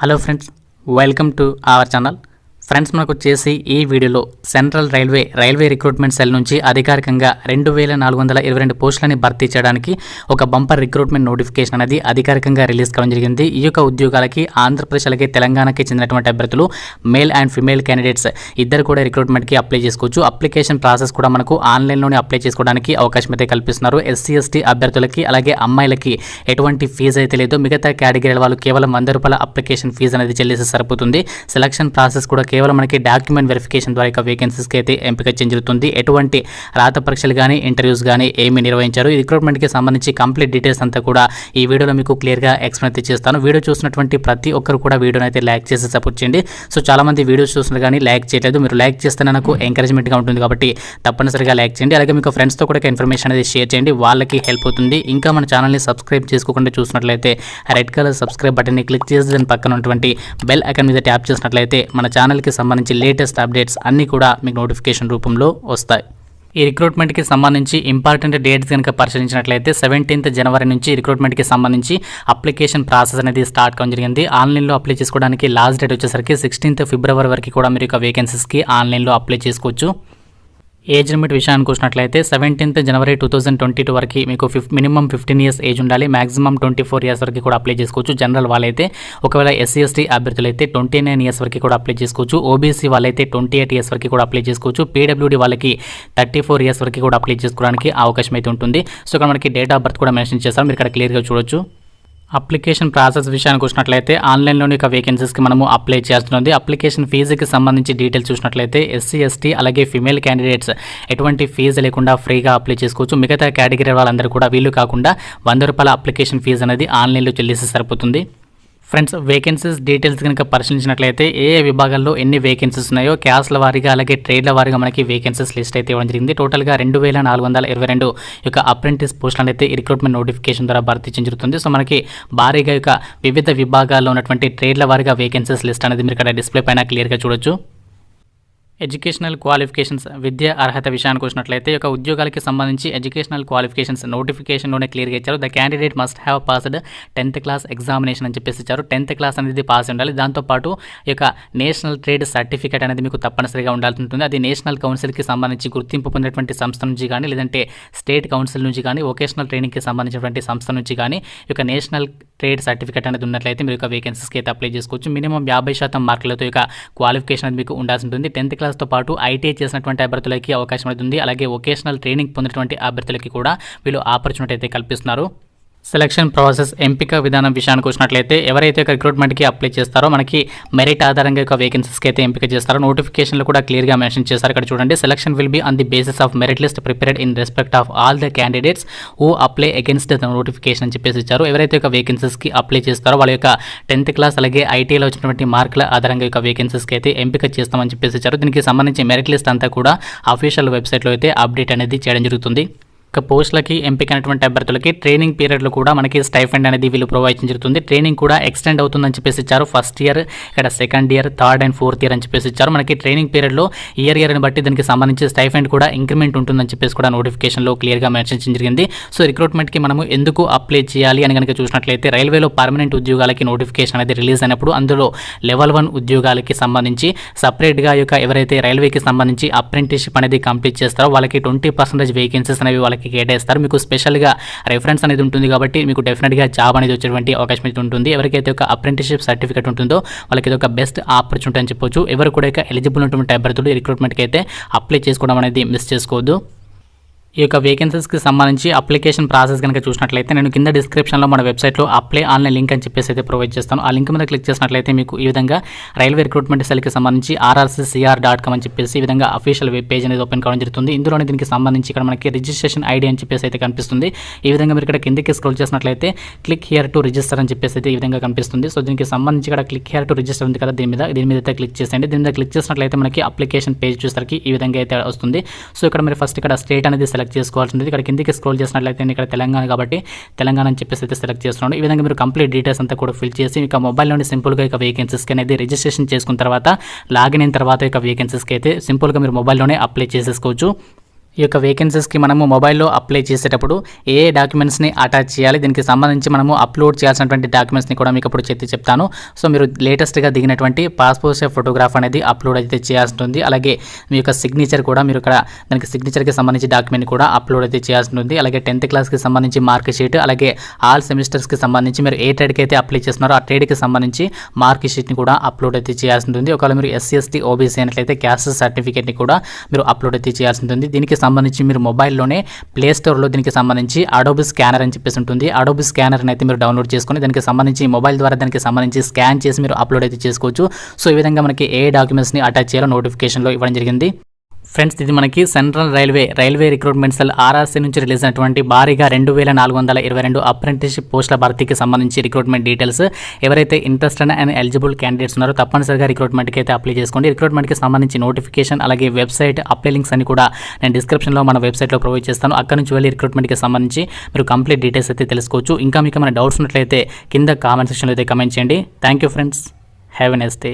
Hello friends, welcome to our channel. Friends, మనకు వచ్చేసి ఈ వీడియోలో సెంట్రల్ రైల్వే రిక్రూట్మెంట్ సెల్ నుంచి అధికారికంగా 2422 పోస్టులని భర్తీ చేయడానికి ఒక బంపర్ రిక్రూట్మెంట్ నోటిఫికేషన్ అనేది అధికారికంగా రిలీజ్ కావడం జరిగింది. ఈ యొక్క ఉద్యోగాలకి ఆంధ్రప్రదేశ్ అలాగే తెలంగాణకి చెందినటువంటి అభ్యర్థులు మేల్ అండ్ ఫిమేల్ క్యాండిడేట్స్ ఇద్దరు కూడా రిక్రూట్మెంట్కి అప్లై చేసుకోవచ్చు. అప్లికేషన్ ప్రాసెస్ కూడా మనకు ఆన్లైన్లోనే అప్లై చేసుకోవడానికి అవకాశం అయితే కల్పిస్తున్నారు. ఎస్సీ ఎస్టీ అభ్యర్థులకి అలాగే అమ్మాయిలకి ఎటువంటి ఫీజు అయితే లేదు. మిగతా కేటగిరీల వాళ్ళు కేవలం ₹100 అప్లికేషన్ ఫీజు అనేది చెల్లిస్తే సరిపోతుంది. సెలక్షన్ ప్రాసెస్ కూడా కేవలం మనకి డాక్యుమెంట్ వెరిఫికేషన్ ద్వారా ఇక వేకెన్సీస్కి అయితే ఎంపిక జరుగుతుంది. ఎటువంటి రాత పరీక్షలు కానీ ఇంటర్వ్యూస్ కానీ ఏమీ నిర్వహించారు. ఈ రిక్రూట్మెంట్కి సంబంధించి కంప్లీట్ డీటెయిల్స్ అంతా కూడా ఈ వీడియోలో మీకు క్లియర్గా ఎక్స్ప్లెయిన్ అయితే చేస్తాను. వీడియో చూసినటువంటి ప్రతి ఒక్కరు కూడా వీడియోని అయితే లైక్ చేసి సపోర్ట్ చేయండి. సో చాలామంది వీడియోస్ చూస్తున్నారు కానీ లైక్ చేయలేదు. మీరు లైక్ చేస్తే నాకు ఎంకరేజ్మెంట్గా ఉంటుంది కాబట్టి తప్పనిసరిగా లైక్ చేయండి. అలాగే మీకు ఫ్రెండ్స్తో కూడా ఇన్ఫర్మేషన్ అనేది షేర్ చేయండి, వాళ్ళకి హెల్ప్ అవుతుంది. ఇంకా మన ఛానల్ని సబ్స్క్రైబ్ చేసుకోకుండా చూసినట్లయితే రెడ్ కలర్ సబ్స్క్రైబ్ బటన్ని క్లిక్ చేసి దాని పక్కన ఉన్నటువంటి బెల్ ఐకాన్ మీద ట్యాప్ చేసినట్లయితే మన ఛానల్కి సంబంధించి లేటెస్ట్ అప్డేట్స్ అన్నీ కూడా మీకు నోటిఫికేషన్ రూపంలో వస్తాయి. ఈ రిక్రూట్మెంట్కి సంబంధించి ఇంపార్టెంట్ డేట్స్ కనుక పరిశీలించినట్లయితే 17 జనవరి నుంచి రిక్రూట్మెంట్కి సంబంధించి అప్లికేషన్ ప్రాసెస్ అనేది స్టార్ట్ కావడం జరిగింది. ఆన్లైన్లో అప్లై చేసుకోవడానికి లాస్ట్ డేట్ వచ్చేసరికి 16 ఫిబ్రవరి వరకు కూడా మీరు ఇక వేకెన్సీస్కి ఆన్లైన్లో అప్లై చేసుకోవచ్చు. ఏజ్ లిమిట్ విషయానికి వచ్చినట్లయితే 17 జనవరి 2022 వరకు మీకు మినిమం 15 ఇయర్స్ ఏజ్ ఉండాలి. మాక్సిమం 24 ఇయర్స్ వరకు కూడా అప్లై చేసుకోవచ్చు. జనరల్ వాళ్ళైతే, ఒకవేళ ఎస్సీ ఎస్టీ అభ్యర్థులు అయితే 29 ఇయర్స్ వరకు కూడా అప్లై చేసుకోవచ్చు. ఓబీసీ వాళ్ళైతే 28 ఇయర్స్ వరకు కూడా అప్లై చేసుకోవచ్చు. పీడబ్ల్యూడీ వాళ్ళకి 34 ఇయర్స్ వరకు కూడా అప్లై చేసుకోవడానికి అవకాశం అయితే ఉంటుంది. సో ఇక్కడ మనకి డేట్ ఆఫ్ బర్త్ కూడా మెన్షన్ చేస్తారు, మీరు ఇక్కడ క్లియర్గా చూడొచ్చు. అప్లికేషన్ ప్రాసెస్ విషయానికి వచ్చినట్లయితే ఆన్లైన్లోని ఇక వేకెన్సీస్కి మనము అప్లై చేస్తుంది. అప్లికేషన్ ఫీజుకి సంబంధించి డీటెయిల్స్ చూసినట్లయితే ఎస్సీ ఎస్టీ అలాగే ఫిమేల్ క్యాండిడేట్స్ ఎటువంటి ఫీజు లేకుండా ఫ్రీగా అప్లై చేసుకోవచ్చు. మిగతా కేటగిరీ వాళ్ళందరూ కూడా వీళ్ళు కాకుండా ₹100 అప్లికేషన్ ఫీజు అనేది ఆన్లైన్లో చెల్లిస్తే సరిపోతుంది. ఫ్రెండ్స్, వేకెన్సీస్ డీటెయిల్స్ కనుక పరిశీలించినట్లయితే ఏ విభాగాల్లో ఎన్ని వేకెన్సీస్ ఉన్నాయో క్యాస్ట్ల వారీగా అలాగే ట్రేడ్ల వారీగా మనకి వేకెన్సీస్ లిస్ట్ అయితే ఇవ్వడం జరిగింది. టోటల్గా 2422 యొక్క అప్రెంటిస్ పోస్టులను అయితే రిక్రూట్మెంట్ నోటిఫికేషన్ ద్వారా భర్తీ జరుగుతుంది. సో మనకి భారీగా యొక్క వివిధ విభాగాల్లో ఉన్నటువంటి ట్రేడ్ల వారీగా వేకెన్సీస్ లిస్ట్ అనేది మీరు ఇక్కడ డిస్ప్లే పైన క్లియర్గా చూడొచ్చు. ఎడ్యుకేషనల్ క్వాలిఫికేషన్స్ విద్యా అర్హత విషయానికి వచ్చినట్లయితే ఒక ఉద్యోగాలకి సంబంధించి ఎడ్యుకేషనల్ క్వాలిఫికేషన్స్ నోటిఫికేషన్లోనే క్లియర్గా ఇచ్చారు. The candidate must have passed 10th class examination అని చెప్పేసి ఇచ్చారు. 10th క్లాస్ అనేది పాస్ ఉండాలి. దాంతోపాటు ఈ యొక్క నేషనల్ ట్రేడ్ సర్టిఫికేట్ అనేది మీకు తప్పనిసరిగా ఉండాల్సి ఉంటుంది. అది నేషనల్ కౌన్సిల్కి సంబంధించి గుర్తింపు పొందినటువంటి సంస్థ నుంచి కానీ, లేదంటే స్టేట్ కౌన్సిల్ నుంచి కానీ, వొకేషనల్ ట్రైనింగ్కి సంబంధించినటువంటి సంస్థ నుంచి కానీ ఈ యొక్క నేషనల్ ట్రేడ్ సర్టిఫికేట్ అనేది ఉన్నట్లయితే మీరు ఒక వేకెన్సీస్కి అయితే అప్లై చేసుకోవచ్చు. మినిమం 50% మార్కులతో ఇక క్వాలిఫికేషన్ అనేది మీకు ఉండాల్సి ఉంటుంది. 10th క్లాస్తో పాటు ఐటీఐ చేసినటువంటి అభ్యర్థులకి అవకాశం అవుతుంది. అలాగే వొకేషనల్ ట్రైనింగ్ పొందినటువంటి అభ్యర్థులకి కూడా వీళ్ళు ఆపర్చునిటీ అయితే కల్పిస్తున్నారు. సెలక్షన్ ప్రాసెస్ ఎంపిక విధానం విషయానికి వచ్చినట్లయితే ఎవరైతే రిక్రూట్మెంట్కి అప్లై చేస్తారో మనకి మెరిట్ ఆధారంగా ఒక వేకెన్సీస్కి అయితే ఎంపిక చేస్తారో నోటిఫికేషన్లో కూడా క్లియర్గా మెన్షన్ చేస్తారు. ఇక్కడ చూడండి, selection will be on the basis of merit list prepared in respect of all the candidates who apply against the notification అని చెప్పేసి ఇచ్చారు. ఎవరైతే ఒక వేకెన్సీస్కి అప్లై చేస్తారో వాళ్ళ యొక్క 10th క్లాస్ అలాగే ఐటీఐలో వచ్చినటువంటి మార్కుల ఆధారంగా ఒక వేకెన్సీస్కి అయితే ఎంపిక చేస్తామని చెప్పేసి ఇచ్చారు. దీనికి సంబంధించి మెరిట్ లిస్ట్ అంతా కూడా అఫీషియల్ వెబ్సైట్లో అయితే అప్డేట్ అనేది చేయడం జరుగుతుంది. పోస్టులకి ఎంపికైనటువంటి అభ్యర్థులకి ట్రైనింగ్ పీరియడ్లో కూడా మనకి స్టైఫండ్ అనేది వీళ్ళు ప్రొవైడ్ జరుగుతుంది. ట్రైనింగ్ కూడా ఎక్స్టెండ్ అవుతుందని చెప్పేసి ఇచ్చారు. ఫస్ట్ ఇయర్, ఇక్కడ second year, third and fourth year అని చెప్పేసి ఇచ్చారు. మనకి ట్రైనింగ్ పీరియడ్లో ఇయర్ని బట్టి దానికి సంబంధించి స్టైఫండ్ కూడా ఇంక్రిమెంట్ ఉంటుందని చెప్పేసి కూడా నోటిఫికేషన్లో క్లియర్గా మెన్షన్ జరిగింది. సో రిక్రూట్మెంట్కి మనము ఎందుకు అప్లై చేయాలి అని కనుక చూసినట్లయితే రైల్వేలో పర్మనెంట్ ఉద్యోగాలకి నోటిఫికేషన్ అనేది రిలీజ్ అయినప్పుడు అందులో లెవెల్ 1 ఉద్యోగాలకి సంబంధించి సపరేట్గా యొక్క ఎవరైతే రైల్వేకి సంబంధించి అప్రెంటిస్షిప్ అనేది కంప్లీట్ చేస్తారో వాళ్ళకి 20% వేకెన్సీస్ అనేవి వాళ్ళకి కేటాయిస్తారు. మీకు స్పెషల్గా రెఫరెన్స్ అనేది ఉంటుంది కాబట్టి మీకు డెఫినెట్గా జాబ్ అనేది వచ్చేటువంటి అవకాశం అయితే ఉంటుంది. ఎవరికైతే ఒక అప్రెంటిస్షిప్ సర్టిఫికేట్ ఉంటుందో వాళ్ళకి ఇది ఒక బెస్ట్ ఆపర్చునిటీ అని చెప్పొచ్చు. ఎవరు కూడా ఎలిజిబుల్ ఉన్నటువంటి అభ్యర్థులు రిక్రూట్మెంట్కి అయితే అప్లై చేసుకోవడం అనేది మిస్ చేసుకోవద్దు. ఈ యొక్క వేకెన్సీస్కి సంబంధించి అప్లికేషన్ ప్రాసెస్ కనుక చూసినట్లయితే నేను కింద డిస్క్రిప్షన్లో మన వెబ్సైట్లో అప్లై ఆన్లైన్ లింక్ అని చెప్పేసి అయితే ప్రొవైడ్ చేస్తాను. ఆ లింక్ మీద క్లిక్ చేసినట్లయితే మీకు ఈ విధంగా రైల్వే రిక్రూట్మెంట్ సెల్కి సంబంధించి rrccr.com అని చెప్పేసి ఈ విధంగా అఫీషియల్ వెబ్ పేజ్ అనేది ఓపెన్ కావడం జరుగుతుంది. ఇందులోనే దీనికి సంబంధించి ఇక్కడ మనకి రిజిస్ట్రేషన్ ఐడి అని చెప్పేసి అయితే కనిపిస్తుంది. ఈ విధంగా మీరు ఇక్కడ కిందకి స్క్రోల్ చేసినట్లయితే క్లిక్ హియర్ టు రిజిస్టర్ అని చెప్పేసి అయితే ఈ విధంగా కనిపిస్తుంది. సో దీనికి సంబంధించి ఇక్కడ క్లిక్ హియర్ టు రిజిస్టర్ ఉంది కదా, దీని మీద అయితే క్లిక్ చేసేయండి. దీని మీద క్లిక్ చేసినట్లయితే మనకి అప్లికేషన్ పేజ్ చూసరికి ఈ విధంగా అయితే వస్తుంది. సో ఇక్కడ మీరు ఫస్ట్ ఇక్కడ స్టేట్ అనేది సెలెక్ట్ చేసుకోవాల్సింది. ఇక్కడ కిందికి స్క్రోల్ చేసినట్లయితే ఇక్కడ తెలంగాణ కాబట్టి తెలంగాణ అని చెప్పేసి అయితే సెలెక్ట్ చేస్తున్నాను. ఈ విధంగా మీరు కంప్లీట్ డీటెయిల్స్ అంతా కూడా ఫిల్ చేసి ఇక మొబైల్లోని సింపుల్గా ఇక వేకెన్సీస్కి అనేది రిజిస్ట్రేషన్ చేసుకున్న తర్వాత లాగిన్ అయిన తర్వాత ఇక వేకెన్సీస్కి అయితే సింపుల్గా మీరు మొబైల్లోనే అప్లై చేసేసుకోవచ్చు. ఈ యొక్క వేకెన్సీస్కి మనము మొబైల్లో అప్లై చేసేటప్పుడు ఏ డాక్యుమెంట్స్ని అటాచ్ చేయాలి, దీనికి సంబంధించి మనము అప్లోడ్ చేయాల్సినటువంటి డాక్యుమెంట్స్ని కూడా మీకు ఇప్పుడు చెప్తాను. సో మీరు లేటెస్ట్గా దిగినటువంటి పాస్పోర్ట్ సైజ్ ఫోటోగ్రాఫ్ అనేది అప్లోడ్ అయితే చేయాల్సి ఉంటుంది. అలాగే మీ యొక్క సిగ్నేచర్ కూడా మీరు ఇక్కడ దానికి సిగ్నేచర్కి సంబంధించి డాక్యుమెంట్ కూడా అప్లోడ్ అయితే చేయాల్సి ఉంటుంది. అలాగే 10th క్లాస్కి సంబంధించి మార్క్ షీట్, అలాగే ఆల్ సెమిస్టర్స్కి సంబంధించి మీరు ఏ ట్రేడ్కి అయితే అప్లై చేస్తున్నారో ఆ ట్రేడ్కి సంబంధించి మార్క్ షీట్ని కూడా అప్లోడ్ అయితే చేయాల్సి ఉంటుంది. ఒకవేళ మీరు SC ST OBC అయినట్లయితే క్యాస్ట్ సర్టిఫికేట్ని కూడా మీరు అప్లోడ్ అయితే చేయాల్సి ఉంటుంది. దీనికి సంబంధించి మీరు మొబైల్లోనే ప్లే స్టోర్లో దీనికి సంబంధించి అడోబ్ స్కానర్ అని చెప్పేసి ఉంటుంది. అడోబ్ స్కానర్ అయితే మీరు డౌన్లోడ్ చేసుకొని దానికి సంబంధించి మొబైల్ ద్వారా దానికి సంబంధించి స్కాన్ చేసి మీరు అప్లోడ్ అయితే చేసుకోవచ్చు. సో ఈ విధంగా మనకి ఏ డాక్యుమెంట్స్ని అటాచ్ చేయాలో నోటిఫికేషన్లో ఇవ్వడం జరిగింది. ఫ్రెండ్స్, ఇది మనకి central railway recruitment cell RRC నుంచి రిలీజ్ అయినటువంటి భారీగా 2422 అప్రెంటిస్షిప్ పోస్టుల భర్తీకి సంబంధించి రిక్రూట్మెంట్ డీటెయిల్స్. ఎవరైతే ఇంట్రెస్టెడ్ అండ్ ఎలిజిబుల్ క్యాండిడేట్స్ ఉన్నారో తప్పనిసరిగా రిక్రూట్మెంట్కి అయితే అప్లై చేసుకోండి. రిక్రూట్మెంట్కి సంబంధించి నోటిఫికేషన్ అలాగే వెబ్సైట్ అప్లై లింక్స్ అని కూడా నేను డిస్క్రిప్షన్లో మన వెబ్సైట్లో ప్రొవైడ్ చేస్తాను. అక్కడ నుంచి వెళ్ళి రిక్రూట్మెంట్కి సంబంధించి మీరు కంప్లీట్ డీటెయిల్స్ అయితే తెలుసుకోవచ్చు. ఇంకా మీకు ఏమైనా డౌట్స్ ఉన్నట్లయితే కింద కామెంట్ సెక్షన్లో అయితే కమెంట్ చేయండి. Thank you friends, have a nice day.